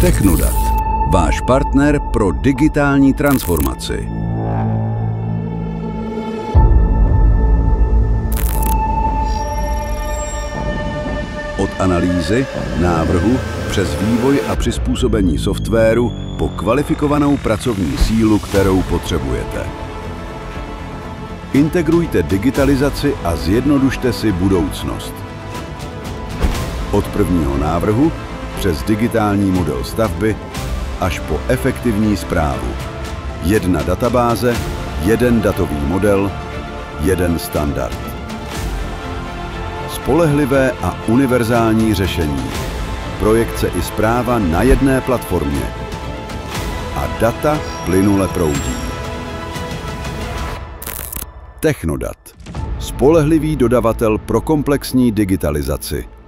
Technodat, váš partner pro digitální transformaci. Od analýzy, návrhu, přes vývoj a přizpůsobení softwaru po kvalifikovanou pracovní sílu, kterou potřebujete. Integrujte digitalizaci a zjednodušte si budoucnost. Od prvního návrhu přes digitální model stavby až po efektivní správu. Jedna databáze, jeden datový model, jeden standard. Spolehlivé a univerzální řešení. Projekce i správa na jedné platformě. A data plynule proudí. Technodat. Spolehlivý dodavatel pro komplexní digitalizaci.